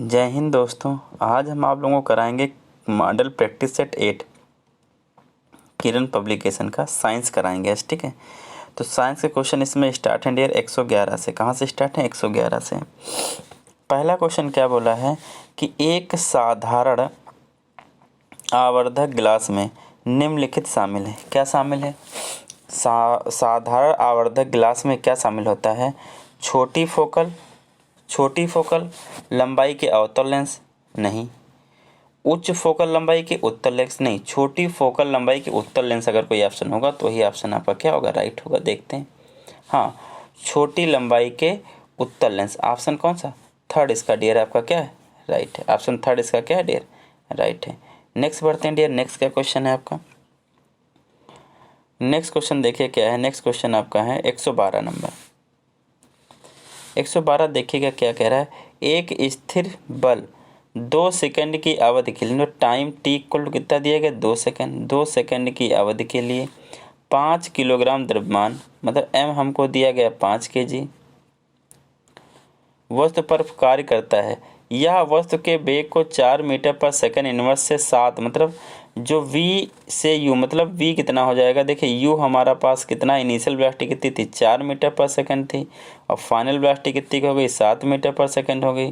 जय हिंद दोस्तों। आज हम आप लोगों को कराएंगे मॉडल प्रैक्टिस सेट 8 किरण पब्लिकेशन का साइंस कराएंगे। ठीक है, तो साइंस के क्वेश्चन इसमें स्टार्ट हैं डियर 111 से। कहाँ से स्टार्ट है? 111 से। पहला क्वेश्चन क्या बोला है कि एक साधारण आवर्धक गिलास में निम्नलिखित शामिल है। क्या शामिल है? साधारण आवर्धक गिलास में क्या शामिल होता है? छोटी फोकल लंबाई के अवतल लेंस नहीं, उच्च फोकल लंबाई के उत्तल लेंस नहीं, छोटी फोकल लंबाई के उत्तल लेंस अगर कोई ऑप्शन होगा तो वही ऑप्शन आपका क्या होगा? राइट होगा। देखते हैं। हाँ, छोटी लंबाई के उत्तल लेंस। ऑप्शन कौन सा? थर्ड इसका डियर आपका क्या है? राइट है। ऑप्शन थर्ड इसका क्या है डियर? राइट है। नेक्स्ट बढ़ते हैं डियर। नेक्स्ट क्या क्वेश्चन है आपका? नेक्स्ट क्वेश्चन देखिए क्या है। नेक्स्ट क्वेश्चन आपका है 112 नंबर। 112 देखिएगा क्या कह रहा है। एक स्थिर बल 2 सेकंड की अवधि के लिए, टाइम टी इक्वल टू कितना दिया गया? 2 सेकंड। 2 सेकंड की अवधि के लिए 5 किलोग्राम द्रव्यमान, मतलब एम हमको दिया गया 5 kg, वस्तु पर कार्य करता है। यह वस्तु के वेग को 4 मीटर पर सेकंड इनवर्स से 7, मतलब जो v से u, मतलब v कितना हो जाएगा? देखिए u हमारा पास कितना, इनिशियल वेलोसिटी कितनी थी? 4 मीटर पर सेकंड थी, और फाइनल वेलोसिटी कितनी हो गई? 7 मीटर पर सेकंड हो गई।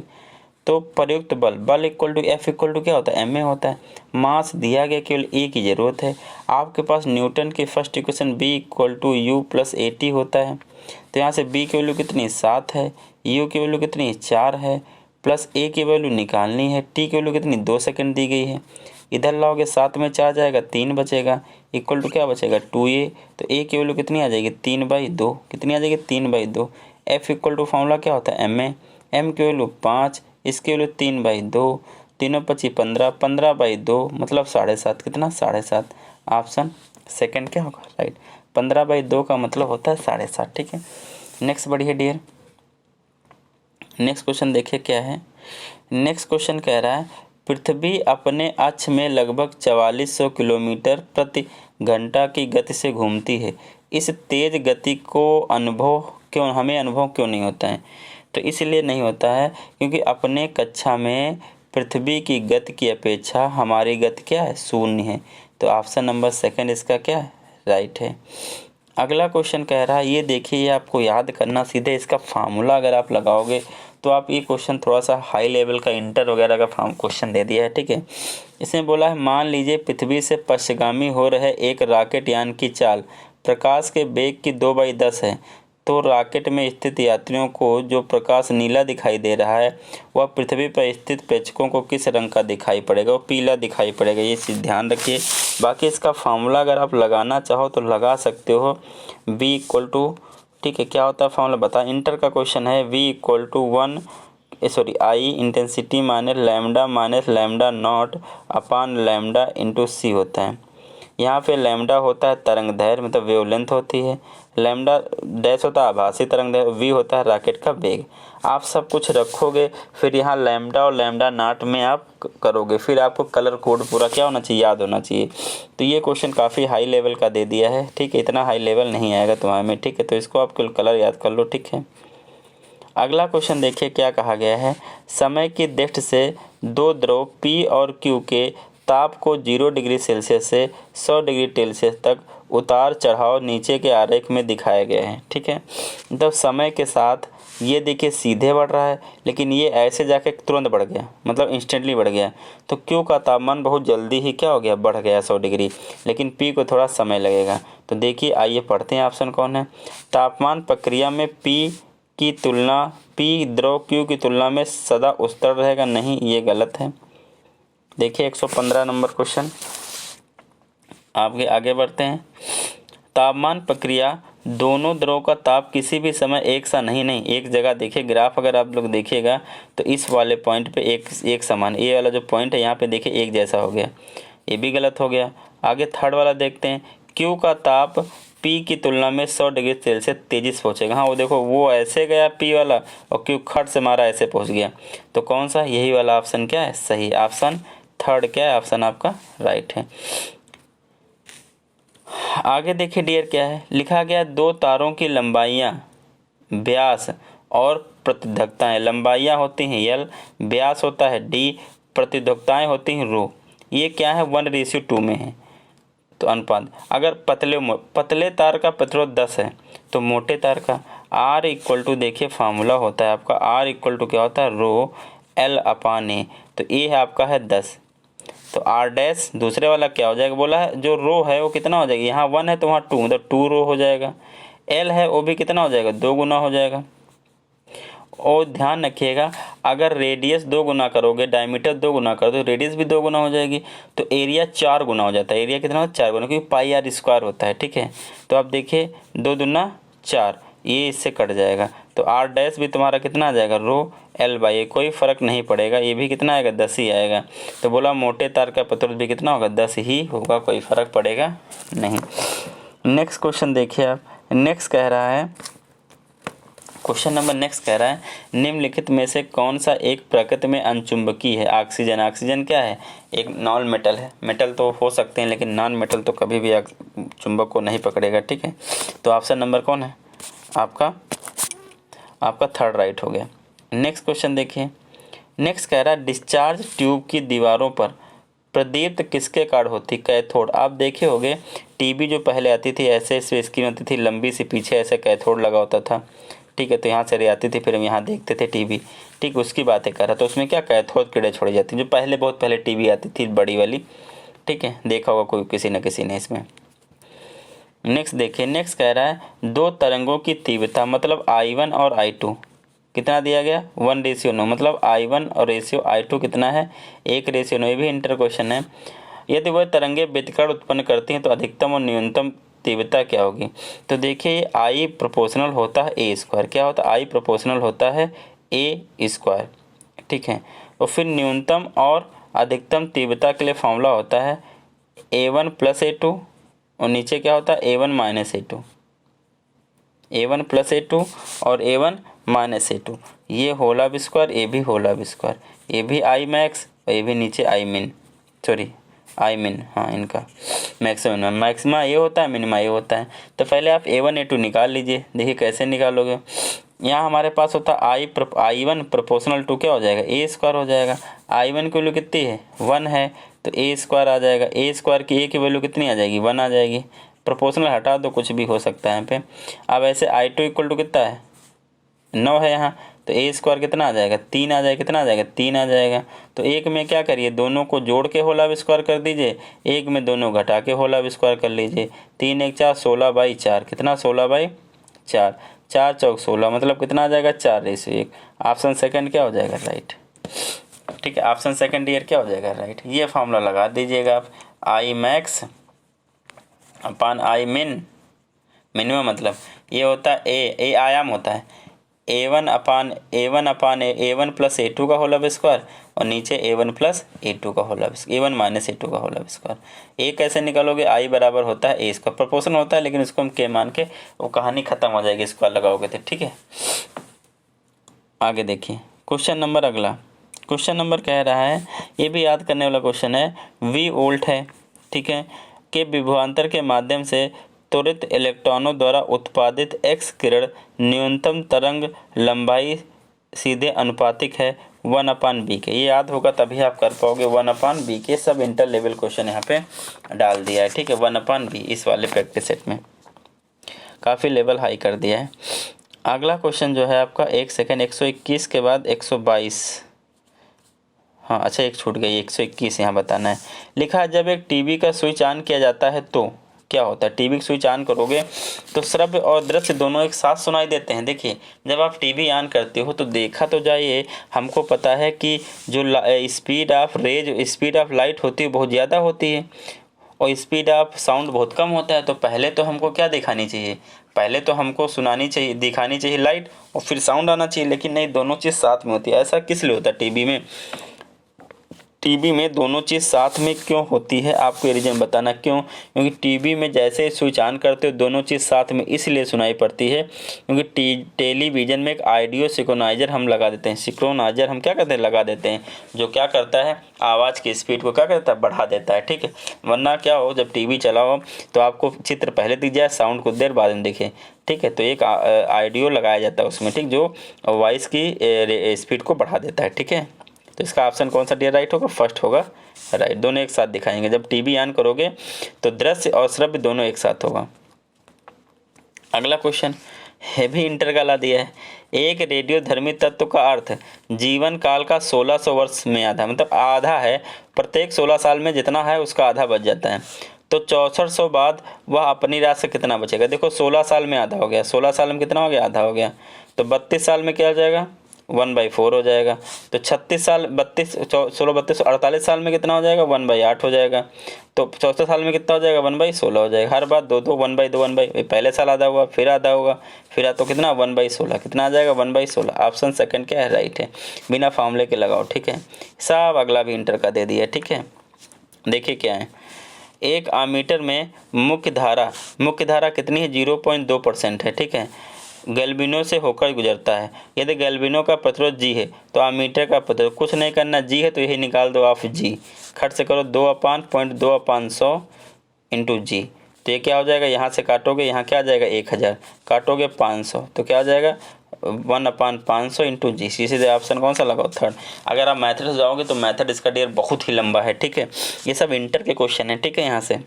तो प्रयुक्त बल equal to F equal to क्या होता है? ma होता है। मास दिया गया, केवल a की जरूरत है। आपके पास न्यूटन की first equation b equal to U plus A T होता है। तो यहाँ से b की वैल्यू कितनी? 7 है, u की वैल्यू कितनी? 4 है, प्लस a की वैल्यू निकालनी है। t की वैल्यू कितनी? 2 सेकंड दी गई है। इधर लाओगे 7 में 4 जाएगा, 3 बचेगा, इक्वल टू क्या बचेगा? 2a। तो a की वैल्यू कितनी आ जाएगी? 3/2। कितनी आ जाएगी? 3/2। f इक्वल टू फॉर्मूला क्या होता है? ma। m की वैल्यू 5, इसकी वैल्यू 3/2, तीनों 25 15, 15/2 मतलब 7.5। कितना? 7.5। ऑप्शन सेकंड क्या होगा? राइट। 15/2 का मतलब होता है 7.5। ठीक है, नेक्स्ट बढ़िए डियर। नेक्स्ट क्वेश्चन देखिए क्या है। नेक्स्ट क्वेश्चन कह रहा है पृथ्वी अपने अक्ष में लगभग 4400 किलोमीटर प्रति घंटा की गति से घूमती है। इस तेज गति को हमें अनुभव क्यों नहीं होता है? तो इसलिए नहीं होता है क्योंकि अपने कक्षा में पृथ्वी की गति की अपेक्षा हमारी गति क्या है? शून्य है। तो ऑप्शन नंबर सेकंड इसका क्या है? राइट है। अगला क्वेश्चन कह रहा है, ये देखिए, ये आपको याद करना, सीधे इसका फार्मूला अगर आप लगाओगे तो आप ये क्वेश्चन थोड़ा सा हाई लेवल का, इंटर वगैरह का क्वेश्चन दे दिया है। ठीक है, इसमें बोला है मान लीजिए पृथ्वी से पश्चिमगामी हो रहे एक रॉकेट यान की चाल प्रकाश के वेग की 2/10 है। तो रॉकेट में स्थित यात्रियों को जो प्रकाश नीला दिखाई दे रहा है वह पृथ्वी पर स्थित प्रेक्षकों को किस रंग का दिखाई पड़ेगा? वो पीला दिखाई पड़ेगा। ये चीज़ ध्यान रखिए। बाकी इसका फार्मूला अगर आप लगाना चाहो तो लगा सकते हो। v इक्वल टू, ठीक है, क्या होता है फार्मूला बता। इंटर का क्वेश्चन है। v equal to I intensity minus lambda naught upon lambda into C होता है। यहाँ पे लैम्डा होता है तरंग दैर्घ्य, मतलब वेवलेंथ होती है। लैम्डा डैश होता है आभासी तरंग दैर्घ्य, वी होता है रॉकेट का वेग। आप सब कुछ रखोगे, फिर यहाँ लैम्डा और लैम्डा नॉट में आप करोगे, फिर आपको कलर कोड पूरा क्या होना चाहिए? याद होना चाहिए। तो ये क्वेश्चन काफ़ी हाई लेवल का दे दिया है। ठीक है, इतना हाई लेवल नहीं आएगा तुम्हारे में। ठीक है, तो इसको आप कलर याद कर लो। ठीक है, अगला क्वेश्चन देखिए क्या कहा गया है। समय की दृष्टि से दो द्रव P और Q के ताप को 0 डिग्री सेल्सियस से 100 डिग्री सेल्सियस तक उतार चढ़ाव नीचे के आरेख में दिखाया गया है। ठीक है, मतलब समय के साथ ये देखिए सीधे बढ़ रहा है, लेकिन ये ऐसे जाके तुरंत बढ़ गया, मतलब इंस्टेंटली बढ़ गया। तो Q का तापमान बहुत जल्दी ही क्या हो गया? बढ़ गया 100 डिग्री, लेकिन P को थोड़ा समय लगेगा। तो देखिए आइए पढ़ते हैं ऑप्शन कौन है। तापमान प्रक्रिया में P की तुलना, P द्रव Q की तुलना में सदा उच्चतर रहेगा। नहीं, ये गलत है। देखिए 115 नंबर क्वेश्चन, आपके आगे बढ़ते हैं। तापमान प्रक्रिया, दोनों द्रव का ताप किसी भी समय एक सा नहीं एक जगह। देखिए ग्राफ अगर आप लोग देखिएगा तो इस वाले पॉइंट पे एक समान, ये वाला जो पॉइंट है यहाँ पे देखिए एक जैसा हो गया, ये भी गलत हो गया। आगे थर्ड वाला देखते हैं। Q का ताप P की तुलना में 100 डिग्री सेल्सियस तेजी से पहुँचेगा। हाँ, वो देखो वो ऐसे गया P वाला, और Q खट से मारा ऐसे पहुँच गया। तो कौन सा? यही वाला ऑप्शन क्या है? सही। ऑप्शन थर्ड क्या है? ऑप्शन आपका राइट है। आगे देखिए डियर क्या है लिखा गया। दो तारों की लंबाइयाँ, व्यास और प्रतिदग्धताएं, लंबाइयाँ होती हैं L, व्यास होता है D, प्रतिदग्धताएं होती हैं ρ। ये क्या है 1:2 में है तो अनुपात। अगर पतले तार का प्रतिरोध 10 है तो मोटे तार का R इक्वल टू, देखिए फार्मूला होता है आपका R इक्वल टू क्या होता है रो L/A। तो ये है आपका है 10, तो R डैश दूसरे वाला क्या हो जाएगा, बोला है जो रो है वो कितना हो जाएगा, यहाँ 1 है तो वहाँ 2, मतलब 2 रो हो जाएगा। L है वो भी कितना हो जाएगा, 2 गुना हो जाएगा। और ध्यान रखिएगा अगर रेडियस 2 गुना करोगे, डायमीटर 2 गुना कर दो, रेडियस भी 2 गुना हो जाएगी, तो एरिया 4 गुना हो जाता है। एरिया कितना होता है, 4 गुना, क्योंकि पाई आर स्क्वायर होता है। ठीक है, तो आप देखिए 2 दूना 4, ये इससे कट जाएगा, तो R डैश भी तुम्हारा कितना आ जाएगा रो L/A, कोई फ़र्क नहीं पड़ेगा, ये भी कितना आएगा 10 ही आएगा। तो बोला मोटे तार का प्रतिरोध भी कितना होगा 10 ही होगा, कोई फ़र्क पड़ेगा नहीं। नेक्स्ट क्वेश्चन देखिए आप, नेक्स्ट कह रहा है क्वेश्चन नंबर नेक्स्ट कह रहा है निम्नलिखित में से कौन सा एक प्रकृति में अनचुंबकीय है। ऑक्सीजन, ऑक्सीजन क्या है, एक नॉन मेटल है। मेटल तो हो सकते हैं लेकिन नॉन मेटल तो कभी भी चुंबक को नहीं पकड़ेगा। ठीक है, तो ऑप्शन नंबर कौन है आपका थर्ड राइट हो गया। नेक्स्ट क्वेश्चन देखिए, नेक्स्ट कह रहा है डिस्चार्ज ट्यूब की दीवारों पर प्रदीप्त किसके कारण होती, कैथोड। आप देखे होंगे टीवी जो पहले आती थी ऐसे स्क्रीन होती थी लंबी सी, पीछे ऐसे कैथोड लगा होता था। ठीक है, तो यहाँ से रे आती थी, फिर हम यहाँ देखते थे टीवी। ठीक, उसकी बातें कर रहा, तो उसमें क्या कैथोड किरणें छोड़ी जाती जो पहले बहुत पहले टीवी आती थी बड़ी वाली। ठीक है, देखा होगा कोई किसी न किसी ने इसमें। नेक्स्ट देखिए, नेक्स्ट कह रहा है दो तरंगों की तीव्रता, मतलब I1 और I2 कितना दिया गया 1:9, मतलब I1 और रेशियो I2 कितना है 1:9। ये भी इंटर क्वेश्चन है। यदि वह तरंगे व्यतिकरण उत्पन्न करती हैं तो अधिकतम और न्यूनतम तीव्रता क्या होगी। तो देखिए I प्रोपोर्शनल होता है A², क्या होता है I प्रोपोर्शनल होता है A²। ठीक है, और फिर न्यूनतम और अधिकतम तीव्रता के लिए फॉर्मूला होता है A1 + A2, और नीचे क्या होता है A1 - A2, A1 + A2 और A1 - A2। ये होल ऑफ स्क्वायर, ये भी होल ऑफ स्क्वायर, ये भी I मैक्स और ये भी नीचे I मिन, सॉरी I मिन, हाँ इनका मैक्सिमम, मैक्सिमा ये होता है, मिनिमा ये होता है। तो पहले आप A1 A2 निकाल लीजिए, देखिए कैसे निकालोगे। यहाँ हमारे पास होता है I1 प्रोपोर्शनल टू क्या हो जाएगा A² हो जाएगा। I1 की वैल्यू कितनी है 1 है तो A² आ जाएगा, A² की A की वैल्यू कितनी आ जाएगी 1 आ जाएगी। प्रोपोर्शनल हटा दो, कुछ भी हो सकता है यहाँ पे। अब ऐसे I2 = कितना है 9 है यहाँ, तो A² कितना आ जाएगा 3 आ जाएगा, कितना आ जाएगा 3 आ जाएगा। तो एक में क्या करिए दोनों को जोड़ के होल ऑफ स्क्वायर कर दीजिए, एक में दोनों घटा के होल ऑफ स्क्वायर कर लीजिए। 3 × 4 16/4, कितना 16/4, 4 × 4 = 16, मतलब कितना आ जाएगा 4:1। ऑप्शन सेकंड क्या हो जाएगा राइट। ठीक है, ऑप्शन सेकंड ईयर क्या हो जाएगा राइट। ये फॉर्मूला लगा दीजिएगा आप, I मैक्स अपान I मिन, मिनिमम मतलब ये होता है ए आयाम होता है A1 + A2 का होल ऑफ स्क्वायर, और नीचे A1 + A2 का whole of square, A1 - A2 का होल ऑफ स्क्वायर। ए कैसे निकालोगे, I बराबर होता है A², प्रोपोर्शन होता है लेकिन इसको हम के मान के वो कहानी खत्म हो जाएगी स्क्वायर लगाओगे तो। ठीक है, आगे देखिए क्वेश्चन नंबर अगला। क्वेश्चन नंबर कह रहा है, ये भी याद करने वाला क्वेश्चन है, V वोल्ट है ठीक है के विभवांतर के माध्यम से त्वरित इलेक्ट्रॉनों द्वारा उत्पादित एक्स किरण न्यूनतम तरंग लंबाई सीधे अनुपातिक है 1/b के। ये याद होगा तभी आप कर पाओगे 1/b के। सब इंटर लेवल क्वेश्चन यहाँ पे डाल दिया है। ठीक है, 1/b इस वाले प्रैक्टिस सेट में काफ़ी लेवल हाई कर दिया है। अगला क्वेश्चन जो है आपका 1 सेकेंड 121 के बाद 122, हाँ अच्छा एक छूट गई 121 यहाँ बताना है। लिखा है जब एक टीवी का स्विच ऑन किया जाता है तो क्या होता है। टीवी स्विच ऑन करोगे तो श्रव्य और दृश्य दोनों एक साथ सुनाई देते हैं। देखिए जब आप टीवी ऑन करते हो तो देखा तो जाइए, हमको पता है कि जो speed of rays speed of light होती है बहुत ज़्यादा होती है और स्पीड ऑफ साउंड बहुत कम होता है। तो पहले तो हमको क्या दिखानी चाहिए, पहले तो हमको सुनानी चाहिए दिखानी चाहिए लाइट और फिर साउंड आना चाहिए, लेकिन नहीं दोनों चीज़ साथ में होती है। ऐसा किस लिए होता है टीवी में दोनों चीज़ साथ में क्यों होती है, आपको ये रीज़न बताना क्यों। क्योंकि टीवी में जैसे ही स्विच ऑन करते हो दोनों चीज़ साथ में इसलिए सुनाई पड़ती है क्योंकि टेलीविज़न में एक ऑडियो सिंक्रोनाइज़र हम लगा देते हैं। सिंक्रोनाइज़र हम क्या करते हैं लगा देते हैं, जो क्या करता है आवाज़ की स्पीड को क्या करता है बढ़ा देता है। ठीक है, वरना क्या हो जब टीवी चलाओ तो आपको चित्र पहले दिख जाए साउंड कुछ देर बाद में दिखे। ठीक है। तो एक ऑडियो लगाया जाता है उसमें, ठीक, जो वॉइस की स्पीड को बढ़ा देता है, ठीक है। तो इसका ऑप्शन कौन सा डियर राइट होगा? फर्स्ट होगा राइट। दोनों एक साथ दिखाएंगे, जब टीवी ऑन करोगे तो दृश्य और श्रव्य दोनों एक साथ होगा। अगला क्वेश्चन हैवी इंटर ला दिया है। एक रेडियो धर्मी तत्व का अर्थ जीवन काल का 1600 वर्ष में आधा, मतलब आधा है, प्रत्येक 16 साल में जितना है उसका आधा बच जाता है। तो 6400 बाद वह अपनी राशि से कितना बचेगा? देखो 16 साल में आधा हो गया, 16 साल में कितना हो गया? आधा हो गया। तो 32 साल में क्या हो जाएगा? 1/4 हो जाएगा। तो 36 साल 32 16 32 48 साल में कितना हो जाएगा? 1/8 हो जाएगा। तो 64 साल में कितना हो जाएगा? 1/16 हो जाएगा। हर बार 2 2 1/2 1/, पहले साल आधा हुआ, फिर आधा होगा, फिर तो कितना? 1/16। कितना आ जाएगा? 1/16। ऑप्शन सेकंड क्या है? राइट है, बिना फॉर्मूले के लगाओ, ठीक है। सब अगला भी इंटर का दे दिया, ठीक है। देखिए क्या है, एक आमीटर में मुख्य धारा कितनी है? 0.2% है, ठीक है। गैल्बिनो से होकर गुजरता है। यदि गैल्बिनो का प्रतिरोध जी है तो आमीटर का प्रतिरोध, कुछ नहीं करना, जी है तो यही निकाल दो ऑफ जी, खट से करो 2/0.2/100 इंटू जी। तो ये क्या हो जाएगा? यहाँ से काटोगे, यहाँ क्या आ जाएगा? 1000, काटोगे 500, तो क्या आ जाएगा? 1/500 इंटू जी। सीधे ऑप्शन कौन सा लगाओ? थर्ड। अगर आप मैथड से जाओगे तो मैथड इसका डियर बहुत ही लंबा है, ठीक है। ये सब इंटर के क्वेश्चन है, ठीक है। यहाँ से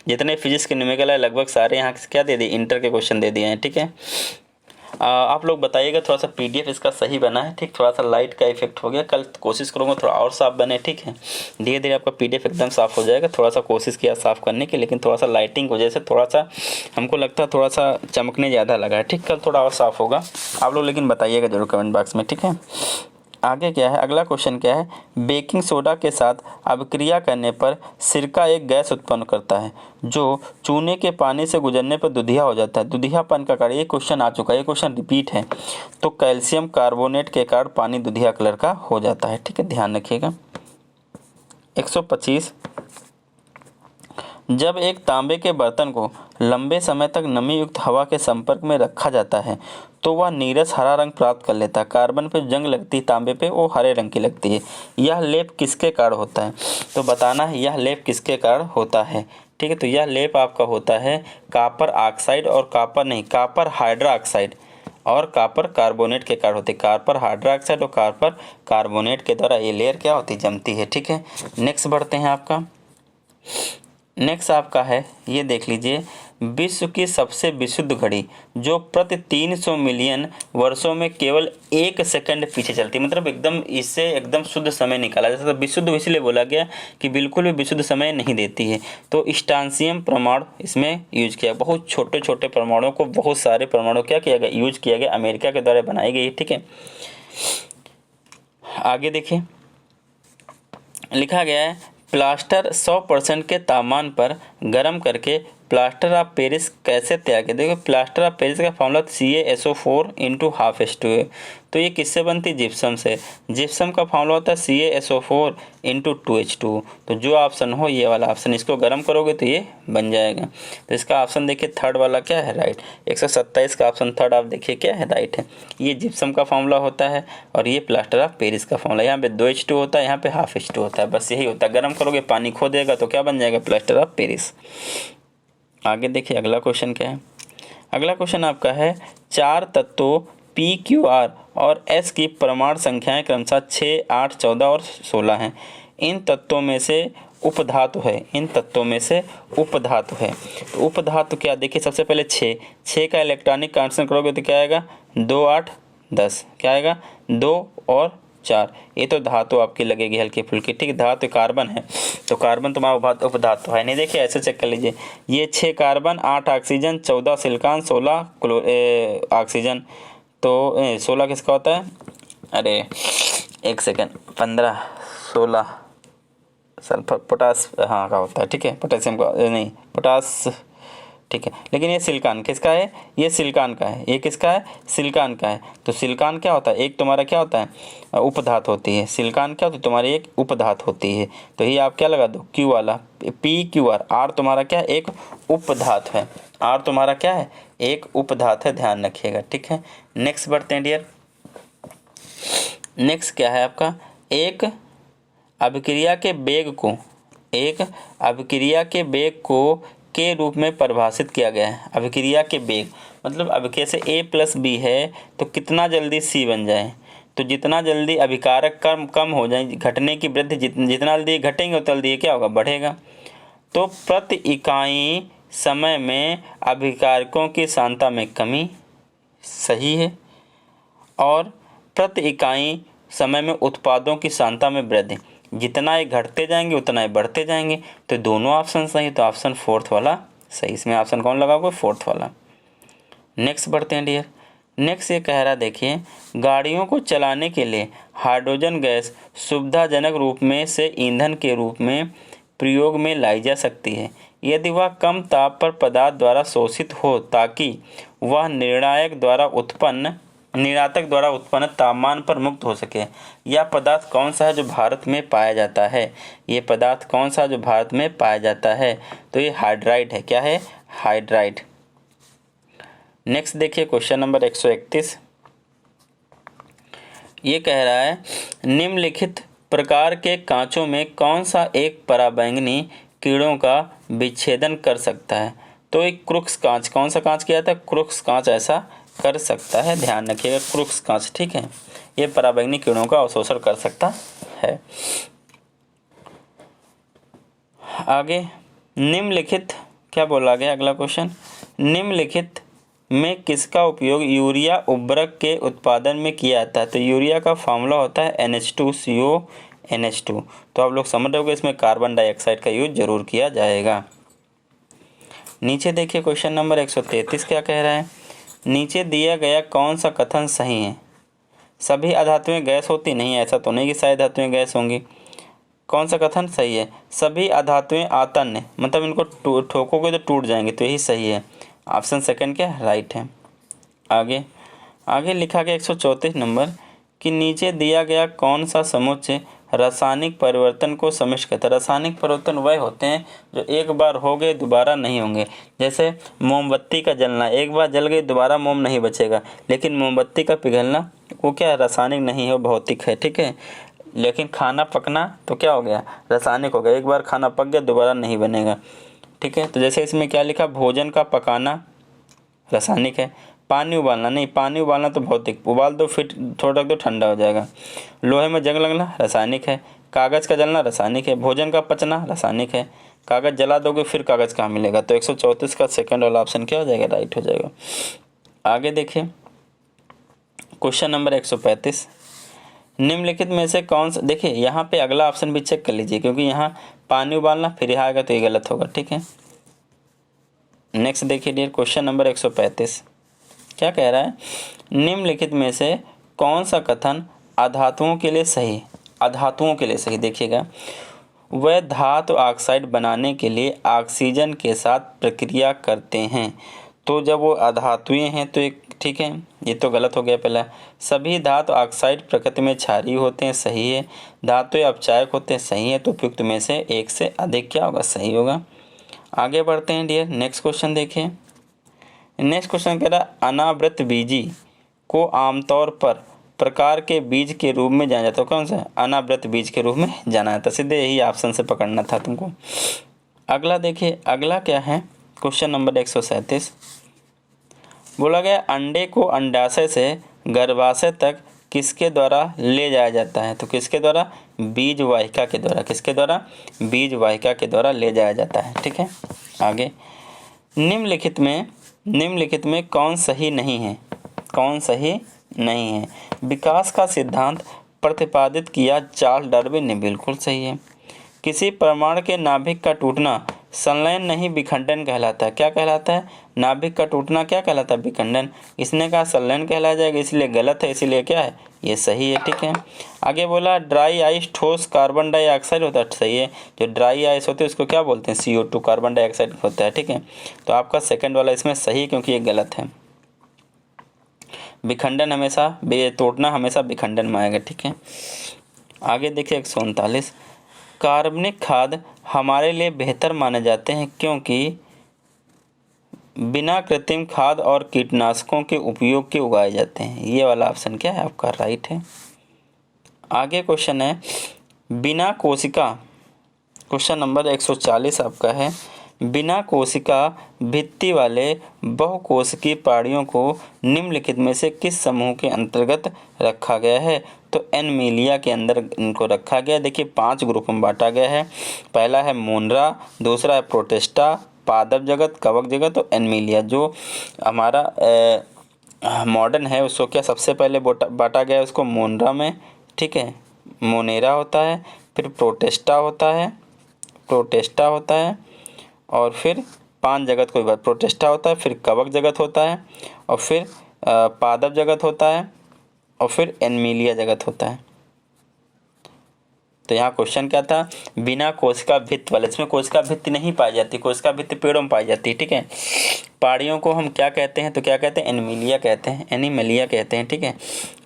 जितने फिजिक्स के न्यूमेरिकल है लगभग सारे यहाँ क्या दे दिए? इंटर के क्वेश्चन दे दिए हैं, ठीक है। आप लोग बताइएगा थोड़ा सा पीडीएफ इसका सही बना है, ठीक। थोड़ा सा लाइट का इफेक्ट हो गया, कल कोशिश करूँगा थोड़ा और साफ बने, ठीक है। धीरे धीरे आपका पीडीएफ एकदम साफ हो जाएगा। थोड़ा सा कोशिश किया साफ करने की, लेकिन थोड़ा सा लाइटिंग की वजह से थोड़ा सा हमको लगता है थोड़ा सा चमकने ज़्यादा लगा है, ठीक। कल थोड़ा और साफ होगा। आप लोग लेकिन बताइएगा जरूर कमेंट बॉक्स में, ठीक है। आगे क्या है, अगला क्वेश्चन क्या है, बेकिंग सोडा के साथ अभिक्रिया करने पर सिरका एक गैस उत्पन्न करता है जो चूने के पानी से गुजरने पर दुधिया हो जाता है। दुधियापन का कारण, ये क्वेश्चन आ चुका है, ये क्वेश्चन रिपीट है। तो कैल्शियम कार्बोनेट के कारण पानी दुधिया कलर का हो जाता है, ठीक है, ध्यान रखिएगा। 125, जब एक तांबे के बर्तन को लंबे समय तक नमी युक्त हवा के संपर्क में रखा जाता है तो वह नीरस हरा रंग प्राप्त कर लेता है। कार्बन पे जंग लगती है, तांबे पे वो हरे रंग की लगती है। यह लेप किसके कारण होता है? तो बताना है यह लेप किसके कारण होता है, ठीक है। तो यह लेप आपका होता है कॉपर ऑक्साइड और कॉपर हाइड्रा ऑक्साइड और कॉपर कार्बोनेट के कारण होती है। कॉपर हाइड्रा ऑक्साइड और कॉपर कार्बोनेट के द्वारा ये लेयर क्या होती है? जमती है, ठीक है। नेक्स्ट बढ़ते हैं आपका। नेक्स्ट आपका है, ये देख लीजिए, विश्व की सबसे विशुद्ध घड़ी जो प्रति 300 मिलियन वर्षों में केवल 1 सेकंड पीछे चलती है, मतलब एकदम इससे एकदम शुद्ध समय निकाला जाता है। विशुद्ध इसलिए बोला गया कि बिल्कुल भी विशुद्ध समय नहीं देती है। तो स्ट्रोंशियम परमाणु इसमें यूज किया। बहुत छोटे छोटे परमाणुओं को बहुत सारे परमाणु क्या किया गया? यूज किया गया, अमेरिका के द्वारा बनाई गई, ठीक है। आगे देखिए, लिखा गया है प्लास्टर 100% के तापमान पर गर्म करके प्लास्टर ऑफ पेरिस कैसे तैयार किया? देखो प्लास्टर ऑफ पेरिस का फॉर्मूला CaSO4 × ½ है। तो ये किससे बनती है? जिप्सम से। जिप्सम का फॉर्मूला होता है CaSO4 × 2H2। तो जो ऑप्शन हो ये वाला ऑप्शन, इसको गर्म करोगे तो ये बन जाएगा। तो इसका ऑप्शन देखिए थर्ड वाला क्या है? राइट। 127 का ऑप्शन थर्ड आप देखिए क्या है? राइट है। ये जिप्सम का फॉर्मूला होता है और ये प्लास्टर ऑफ पेरिस का फॉर्मूला। यहाँ पे 2H2 होता है, यहाँ पे ½ होता है, बस यही होता है। गर्म करोगे पानी खो देगा तो क्या बन जाएगा? Plaster of Paris. आगे देखिए अगला क्वेश्चन क्या है। अगला क्वेश्चन आपका है, 4 तत्वों PQR और S की परमाणु संख्याएं क्रमशः 6, 8, 14 और 16 हैं। इन तत्वों में से उपधातु है, तो उपधातु क्या? देखिए सबसे पहले 6 का इलेक्ट्रॉनिक कांस्टेंट करोगे तो क्या आएगा? 2, 8, 10। क्या आएगा? 2 और 4। ये तो धातु आपकी लगेगी हल्की फुल्की, ठीक। धातु कार्बन है तो कार्बन तुम्हारा उपधातु है नहीं। देखिए ऐसे चेक कर लीजिए, ये 6 कार्बन, 8 ऑक्सीजन, 14 सिलिकॉन, 16 ऑक्सीजन। तो 16 किसका होता है? अरे 1 सेकेंड, 15, 16 सल्फर पोटास हाँ का होता है, ठीक है। पोटेशियम का नहीं, पोटास, ठीक है। लेकिन ये सिलिकॉन किसका है? ये सिलिकॉन का है। ये किसका है? सिलिकॉन का है। तो सिलिकॉन क्या होता है? एक तुम्हारा क्या होता है? उपधातु होती है। सिलिकॉन क्या होती है? तुम्हारी एक उपधातु होती है। तो ये आप क्या लगा दो? क्यू वाला, PQR। आर तुम्हारा क्या है? एक उपधातु है। आर तुम्हारा क्या है? एक उपधातु है, ध्यान रखिएगा, ठीक है। नेक्स्ट बढ़ते हैं डियर। नेक्स्ट क्या है आपका? एक अभिक्रिया के वेग को के रूप में परिभाषित किया गया है। अभिक्रिया के वेग मतलब अभिक्रिया से A+B है तो कितना जल्दी C बन जाए, तो जितना जल्दी अभिकारक कम हो जाए, घटने की वृद्धि जितना जल्दी घटेंगे उतना जल्दी क्या होगा, बढ़ेगा। तो प्रति इकाई समय में अभिकारकों की सांद्रता में कमी, सही है। और प्रति इकाई समय में उत्पादों की सांद्रता में वृद्धि, जितना ये घटते जाएंगे उतना ये बढ़ते जाएंगे। तो दोनों ऑप्शन सही, तो ऑप्शन फोर्थ वाला सही। इसमें ऑप्शन कौन लगाओगे, फोर्थ वाला। नेक्स्ट बढ़ते हैं डियर। नेक्स्ट ये कह रहा देखिए, गाड़ियों को चलाने के लिए हाइड्रोजन गैस सुविधाजनक रूप में से ईंधन के रूप में प्रयोग में लाई जा सकती है यदि वह कम ताप पर पदार्थ द्वारा शोषित हो, ताकि वह निर्णायक द्वारा उत्पन्न तापमान पर मुक्त हो सके। यह पदार्थ कौन सा है जो भारत में पाया जाता है, ये पदार्थ कौन सा जो भारत में पाया जाता है, तो ये हाइड्राइड है। क्या है, हाइड्राइड। नेक्स्ट देखिए क्वेश्चन नंबर 131। ये कह रहा है, निम्नलिखित प्रकार के कांचों में कौन सा एक पराबैंगनी कीड़ों का विच्छेदन कर सकता है। तो एक क्रुक्स कांच, कौन सा कांच किया था, क्रुक्स कांच ऐसा कर सकता है, ध्यान रखिएगा क्रुक्स कांच, ठीक है। ये पराबैंगनी कीड़ों का अवशोषण कर सकता है। आगे निम्नलिखित क्या बोला गया, अगला क्वेश्चन, निम्नलिखित में किसका उपयोग यूरिया उर्वरक के उत्पादन में किया जाता है। तो यूरिया का फॉर्मूला होता है NH2CO NH2। तो आप लोग समझ रहे हो इसमें कार्बन डाइऑक्साइड का यूज जरूर किया जाएगा। नीचे देखिए क्वेश्चन नंबर 133 क्या कह रहा है, नीचे दिया गया कौन सा कथन सही है। सभी अधातुएं गैस होती नहीं, ऐसा तो नहीं कि सारी धातुएं गैस होंगी। कौन सा कथन सही है, सभी अधातुएं आतन्य मतलब इनको ठोकोगे तो टूट जाएंगे, तो यही सही है। ऑप्शन सेकंड क्या राइट है। आगे लिखा गया 134 नंबर कि नीचे दिया गया कौन सा समुच्चय रासायनिक परिवर्तन को सम्मिश्र करता है। रासायनिक परिवर्तन वह होते हैं जो एक बार हो गए दोबारा नहीं होंगे। जैसे मोमबत्ती का जलना, एक बार जल गई दोबारा मोम नहीं बचेगा, लेकिन मोमबत्ती का पिघलना वो क्या रासायनिक नहीं है, वो भौतिक है, ठीक है। लेकिन खाना पकना तो क्या हो गया, रासायनिक हो गया, एक बार खाना पक गया दोबारा नहीं बनेगा, ठीक है। तो जैसे इसमें क्या लिखा, भोजन का पकाना रासायनिक है, पानी उबालना नहीं, पानी उबालना तो भौतिक, उबाल दो फिर थोड़ा रख दो ठंडा हो जाएगा। लोहे में जंग लगना रासायनिक है, कागज़ का जलना रासायनिक है, भोजन का पचना रासायनिक है, कागज़ जला दोगे फिर कागज़ कहाँ मिलेगा। तो 134 का सेकंड वाला ऑप्शन क्या हो जाएगा, राइट हो जाएगा। आगे देखिए क्वेश्चन नंबर 135, निम्नलिखित में से कौन सा, देखिए यहाँ पे अगला ऑप्शन भी चेक कर लीजिए क्योंकि यहाँ पानी उबालना फिर यहाँ आएगा तो ये गलत होगा, ठीक है। नेक्स्ट देखिए डियर क्वेश्चन नंबर 135 क्या कह रहा है, निम्नलिखित में से कौन सा कथन अधातुओं के लिए सही, अधातुओं के लिए सही, देखिएगा, वह धातु ऑक्साइड बनाने के लिए ऑक्सीजन के साथ प्रक्रिया करते हैं। तो जब वो अधातुएं हैं तो एक, ठीक है, ये तो गलत हो गया पहला। सभी धातु ऑक्साइड प्रकृति में क्षारीय होते हैं, सही है। धातुएं अपचायक होते हैं, सही है। तो उपयुक्त में से एक से अधिक क्या होगा, सही होगा। आगे बढ़ते हैं डियर, नेक्स्ट क्वेश्चन देखिए। नेक्स्ट क्वेश्चन कह रहा है, अनावृत बीजी को आमतौर पर प्रकार के बीज के रूप में जाना जाता है। कौन सा, अनावृत बीज के रूप में जाना जाता है। सीधे यही ऑप्शन से पकड़ना था तुमको। अगला देखिए, अगला क्या है, क्वेश्चन नंबर 137 बोला गया, अंडे को अंडाशय से गर्भाशय तक किसके द्वारा ले जाया जाता है। तो किसके द्वारा, बीज वाहिका के द्वारा, किसके द्वारा, बीज वाहिका के द्वारा ले जाया जाता है, ठीक है। आगे निम्नलिखित में कौन सही नहीं है, कौन सही नहीं है। विकास का सिद्धांत प्रतिपादित किया चार्ल्स डार्विन ने, बिल्कुल सही है। किसी परमाणु के नाभिक का टूटना संलयन नहीं विखंडन कहलाता है। क्या कहलाता है, नाभिक का टूटना क्या कहलाता है, विखंडन। इसने कहा संलयन कहलाया जाएगा, इसलिए गलत है, इसलिए क्या है, ये सही है, ठीक है। आगे बोला, ड्राई आइस ठोस कार्बन डाइऑक्साइड होता है, सही है। जो ड्राई आइस होते हैं उसको क्या बोलते हैं, CO2 कार्बन डाइऑक्साइड होता है, ठीक है। तो आपका सेकंड वाला इसमें सही, क्योंकि ये गलत है। विखंडन हमेशा, तोड़ना हमेशा विखंडन में आएगा, ठीक है। आगे देखिए 139, कार्बनिक खाद हमारे लिए बेहतर माने जाते हैं क्योंकि बिना कृत्रिम खाद और कीटनाशकों के उपयोग के उगाए जाते हैं। ये वाला ऑप्शन क्या है आपका, राइट है। आगे क्वेश्चन है, बिना कोशिका, क्वेश्चन नंबर 140 आपका है, बिना कोशिका भित्ति वाले बहुकोशिकीय प्राणियों को निम्नलिखित में से किस समूह के अंतर्गत रखा गया है? तो एनिमेलिया के अंदर इनको रखा गया। देखिए 5 ग्रुप में बांटा गया है। पहला है मोनरा, दूसरा है प्रोटिस्टा, पादप जगत, कवक जगत और एनिमेलिया। जो हमारा मॉडर्न है उसको क्या सबसे पहले बांटा गया है उसको मोनरा में, ठीक है, मोनेरा होता है, फिर प्रोटिस्टा होता है और फिर पांच जगत कोई बात प्रोटिस्टा होता है, फिर कवक जगत होता है और फिर पादप जगत होता है और फिर एनिमेलिया जगत होता है। तो यहाँ क्वेश्चन क्या था? बिना कोशिका भित्ति वाले, इसमें कोशिका भित्ति नहीं पाई जाती, कोशिका भित्ति पेड़ों में पाई जाती है, ठीक है। पहाड़ियों को हम क्या कहते हैं? तो क्या कहते हैं? एनिमेलिया कहते हैं, ठीक है।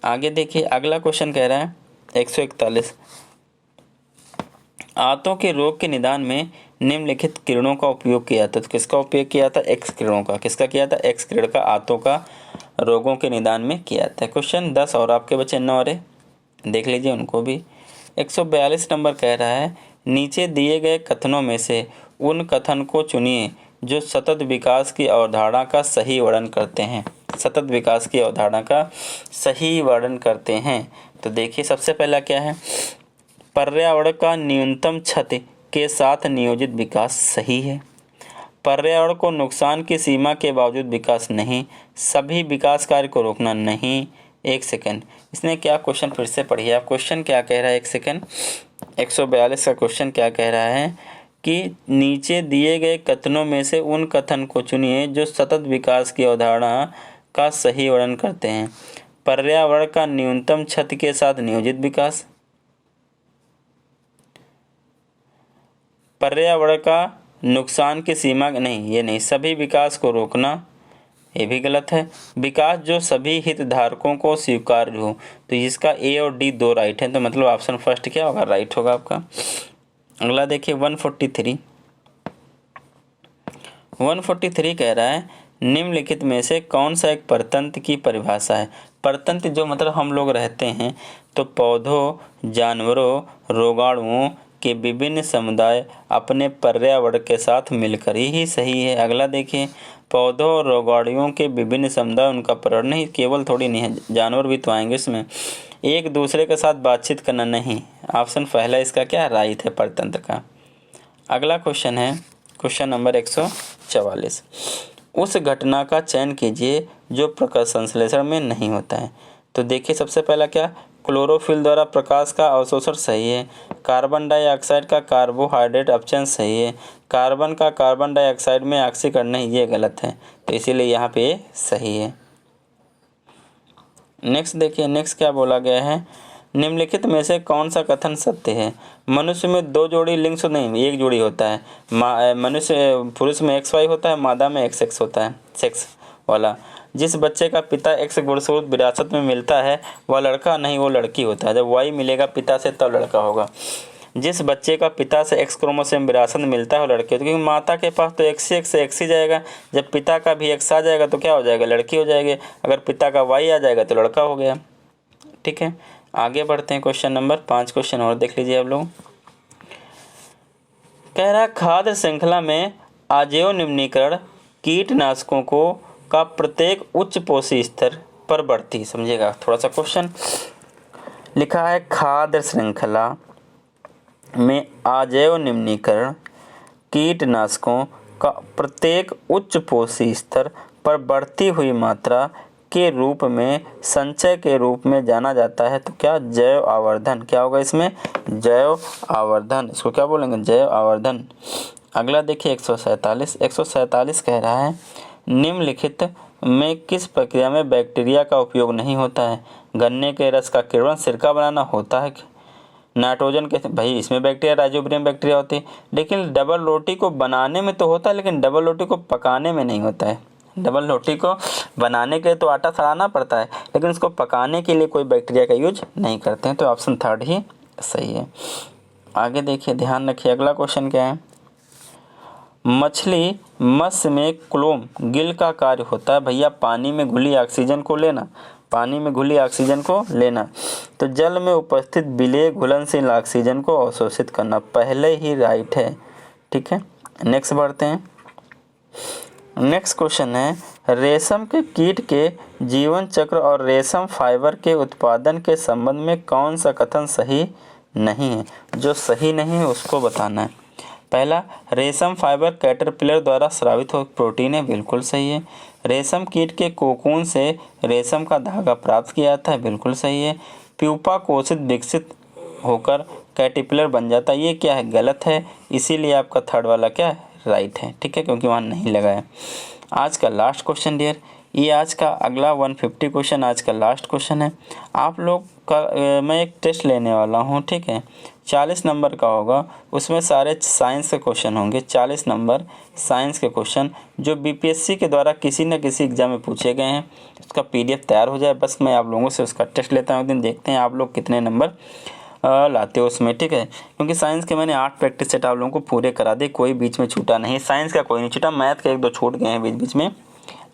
आगे देखिए अगला क्वेश्चन कह रहा है 141, आंतों के रोग के निदान में निम्नलिखित किरणों का उपयोग किया था। तो किसका उपयोग किया था? एक्स किरणों का। किसका किया था? एक्स किरण का आंतों का रोगों के निदान में किया था। क्वेश्चन 10 और आपके बचे 9 रहे, देख लीजिए उनको भी। 142 नंबर कह रहा है, नीचे दिए गए कथनों में से उन कथन को चुनिए जो सतत विकास की अवधारणा का सही वर्णन करते हैं। सतत विकास की अवधारणा का सही वर्णन करते हैं। तो देखिए सबसे पहला क्या है? पर्यावरण का न्यूनतम क्षति के साथ नियोजित विकास सही है। पर्यावरण को नुकसान की सीमा के बावजूद विकास नहीं। सभी विकास कार्य को रोकना नहीं। एक सेकंड, इसने क्या क्वेश्चन फिर से पढ़िए आप। क्वेश्चन क्या कह रहा है? एक सेकंड, 142 का क्वेश्चन क्या कह रहा है कि नीचे दिए गए कथनों में से उन कथन को चुनिए जो सतत विकास की अवधारणा का सही वर्णन करते हैं। पर्यावरण का न्यूनतम क्षति के साथ नियोजित विकास, पर्यावरण का नुकसान की सीमा नहीं, ये नहीं, सभी विकास को रोकना, ये भी गलत है। विकास जो सभी हितधारकों को स्वीकार्य हो। तो इसका ए और डी दो राइट है, तो मतलब ऑप्शन फर्स्ट क्या होगा? राइट होगा आपका। अगला देखिए 143 कह रहा है, निम्नलिखित में से कौन सा एक परतंत्र की परिभाषा है? परतंत्र जो मतलब हम लोग रहते हैं, तो पौधों, जानवरों, रोगाणुओं के विभिन्न समुदाय अपने पर्यावरण के साथ मिलकर ही सही है। अगला देखिए, पौधों और रोगाणुओं के विभिन्न समुदाय, उनका पर्यावरण नहीं, केवल थोड़ी नहीं है, जानवर भी तो आएंगे इसमें। एक दूसरे के साथ बातचीत करना नहीं। ऑप्शन पहला इसका क्या राइट है परतंत्र का। अगला क्वेश्चन है क्वेश्चन नंबर 144, उस घटना का चयन कीजिए जो प्रकाश संश्लेषण में नहीं होता है। तो देखिए सबसे पहला क्या? क्लोरोफिल द्वारा प्रकाश का अवशोषण सही है। कार्बन डाइऑक्साइड का कार्बोहाइड्रेट अपचयन सही है। कार्बन का कार्बन डाइऑक्साइड में ऑक्सीकरण नहीं, ये गलत है, तो इसीलिए यहाँ पे सही है। नेक्स्ट देखिए, नेक्स्ट क्या बोला गया है? निम्नलिखित में से कौन सा कथन सत्य है? मनुष्य में 2 जोड़ी लिंग नहीं, एक जोड़ी होता है। मनुष्य पुरुष में XY होता है, मादा में XX होता है, सेक्स वाला। जिस बच्चे का पिता X गुणसूत्र विरासत में मिलता है वह लड़का नहीं, वो लड़की होता है। जब Y मिलेगा पिता से तब लड़का होगा। जिस बच्चे का पिता से X क्रोमोसोम विरासत में मिलता है वो लड़की होती है, क्योंकि माता के पास तो X से X ही जाएगा। जब पिता का भी X आ जाएगा तो क्या हो जाएगा? लड़की हो जाएगी। अगर पिता का Y आ जाएगा तो लड़का हो गया, ठीक है। आगे बढ़ते हैं, क्वेश्चन नंबर 5 क्वेश्चन और देख लीजिए आप लोग। कह रहा, खाद्य श्रृंखला में अजैव निम्नीकरण कीटनाशकों को का प्रत्येक उच्च पोषी स्तर पर बढ़ती, समझिएगा थोड़ा सा क्वेश्चन लिखा है, खाद्य श्रृंखला में अजैव निम्नीकरण कीटनाशकों का प्रत्येक उच्च पोषी स्तर पर बढ़ती हुई मात्रा के रूप में संचय के रूप में जाना जाता है। तो क्या? जैव आवर्धन। क्या होगा इसमें? जैव आवर्धन। इसको क्या बोलेंगे? जैव आवर्धन। अगला देखिए 147 कह रहा है, निम्नलिखित में किस प्रक्रिया में बैक्टीरिया का उपयोग नहीं होता है? गन्ने के रस का किण्वन सिरका बनाना होता है। नाइट्रोजन के, भाई इसमें बैक्टीरिया राइजोबियम बैक्टीरिया होती है, लेकिन डबल रोटी को बनाने में तो होता है, लेकिन डबल रोटी को पकाने में नहीं होता है। डबल रोटी को बनाने के लिए तो आटा सड़ाना पड़ता है, लेकिन उसको पकाने के लिए कोई बैक्टीरिया का यूज नहीं करते हैं। तो ऑप्शन थर्ड ही सही है। आगे देखिए, ध्यान रखिए, अगला क्वेश्चन क्या है? मछली मत्स्य में क्लोम गिल का कार्य होता है। भैया पानी में घुली ऑक्सीजन को लेना, पानी में घुली ऑक्सीजन को लेना। तो जल में उपस्थित विलेय घुलनशील ऑक्सीजन को अवशोषित करना, पहले ही राइट है, ठीक है। नेक्स्ट बढ़ते हैं। नेक्स्ट क्वेश्चन है, रेशम के कीट के जीवन चक्र और रेशम फाइबर के उत्पादन के संबंध में कौन सा कथन सही नहीं है? जो सही नहीं है उसको बताना है। पहला, रेशम फाइबर कैटरपिलर द्वारा स्रावित हो प्रोटीन है, बिल्कुल सही है। रेशम कीट के कोकून से रेशम का धागा प्राप्त किया जाता है, बिल्कुल सही है। प्यूपा कोशित विकसित होकर कैटरपिलर बन जाता है, ये क्या है? गलत है। इसीलिए आपका थर्ड वाला क्या है? राइट है, ठीक है, क्योंकि वहाँ नहीं लगा है। आज का लास्ट क्वेश्चन डियर, ये आज का अगला 150 क्वेश्चन आज का लास्ट क्वेश्चन है। आप लोग का मैं एक टेस्ट लेने वाला हूँ, ठीक है, 40 नंबर का होगा। उसमें सारे साइंस के क्वेश्चन होंगे, 40 नंबर साइंस के क्वेश्चन जो बीपीएससी के द्वारा किसी न किसी एग्जाम में पूछे गए हैं। उसका पीडीएफ तैयार हो जाए, बस मैं आप लोगों से उसका टेस्ट लेता हूँ। एक दिन देखते हैं आप लोग कितने नंबर लाते हो उसमें, ठीक है। क्योंकि साइंस के मैंने 8 प्रैक्टिस सेट आप लोगों को पूरे करा दे, कोई बीच में छूटा नहीं। साइंस का कोई नहीं छूटा, मैथ के 1-2 छूट गए हैं बीच बीच में,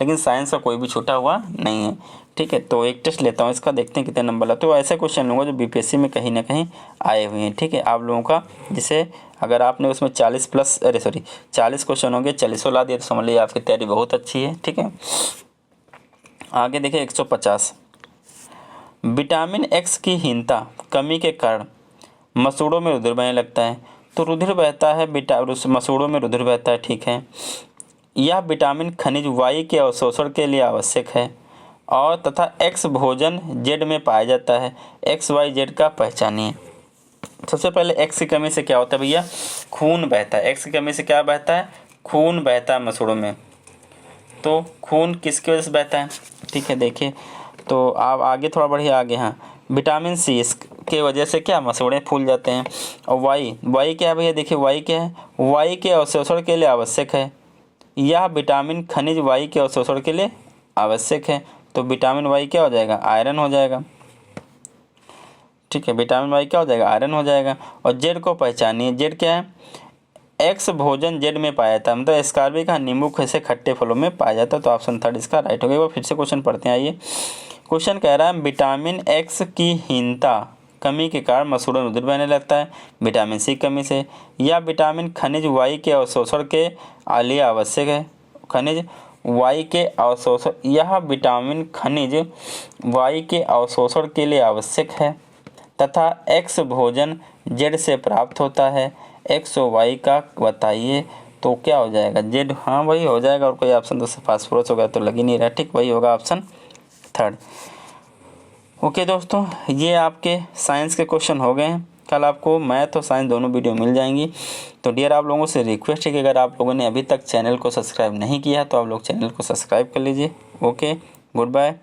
लेकिन साइंस का कोई भी छूटा हुआ नहीं है, ठीक है। तो एक टेस्ट लेता हूँ इसका, देखते हैं कितने नंबर लाते हो। ऐसे क्वेश्चन लूँगा जो बीपीएससी में कहीं ना कहीं आए हुए हैं, ठीक है, आप लोगों का। जिसे अगर आपने उसमें 40 क्वेश्चन होंगे, 40 ला दिए तो समझ लीजिए आपकी तैयारी बहुत अच्छी है, ठीक है। आगे देखिए 150, विटामिन एक्स की हीनता कमी के कारण मसूड़ों में रुधिर बहने लगता है। तो रुधिर बहता है, मसूड़ों में रुधिर बहता है, ठीक है। यह विटामिन खनिज वाई के अवशोषण के लिए आवश्यक है और तथा एक्स भोजन जेड में पाया जाता है। एक्स वाई जेड का पहचानिए। सबसे पहले एक्स की कमी से क्या होता है भैया? खून बहता है। एक्स की कमी से क्या बहता है? खून बहता है मसूड़ों में। तो खून किसकी वजह से बहता है? ठीक है, देखिए तो आप आगे थोड़ा बढ़िया आगे, हाँ, विटामिन सी इसके वजह से क्या मसूड़े फूल जाते हैं। और वाई क्या है भैया? देखिए वाई क्या है? वाई के अवशोषण के लिए आवश्यक है। यह विटामिन खनिज वाई के अवशोषण के लिए आवश्यक है। तो विटामिन वाई क्या हो जाएगा? आयरन हो जाएगा, ठीक है। विटामिन वाई क्या हो जाएगा? आयरन हो जाएगा। और जेड को पहचानिए। जेड क्या है? एक्स भोजन जेड में पाया जाता है, मतलब स्कार्बिक का नींबू जैसे खट्टे फलों में पाया जाता है। तो ऑप्शन 3 इसका राइट हो गया। फिर से क्वेश्चन पढ़ते हैं, आइए। क्वेश्चन कह रहा है विटामिन एक्स की हीनता कमी के कारण मसूड़ों में रुधिर बहने लगता है विटामिन सी कमी से। यह विटामिन खनिज वाई के अवशोषण के लिए आवश्यक है। खनिज वाई के अवशोषण, यह विटामिन खनिज वाई के अवशोषण के लिए आवश्यक है तथा एक्स भोजन जेड से प्राप्त होता है। एक्स और वाई का बताइए। तो क्या हो जाएगा? जेड, हाँ वही हो जाएगा। और कोई ऑप्शन तो फास्फोरस हो गया तो लग ही नहीं रहा, ठीक, वही होगा ऑप्शन 3। ओके दोस्तों, ये आपके साइंस के क्वेश्चन हो गए हैं। कल आपको मैथ और साइंस दोनों वीडियो मिल जाएंगी। तो डियर आप लोगों से रिक्वेस्ट है कि अगर आप लोगों ने अभी तक चैनल को सब्सक्राइब नहीं किया तो आप लोग चैनल को सब्सक्राइब कर लीजिए। Okay, good bye.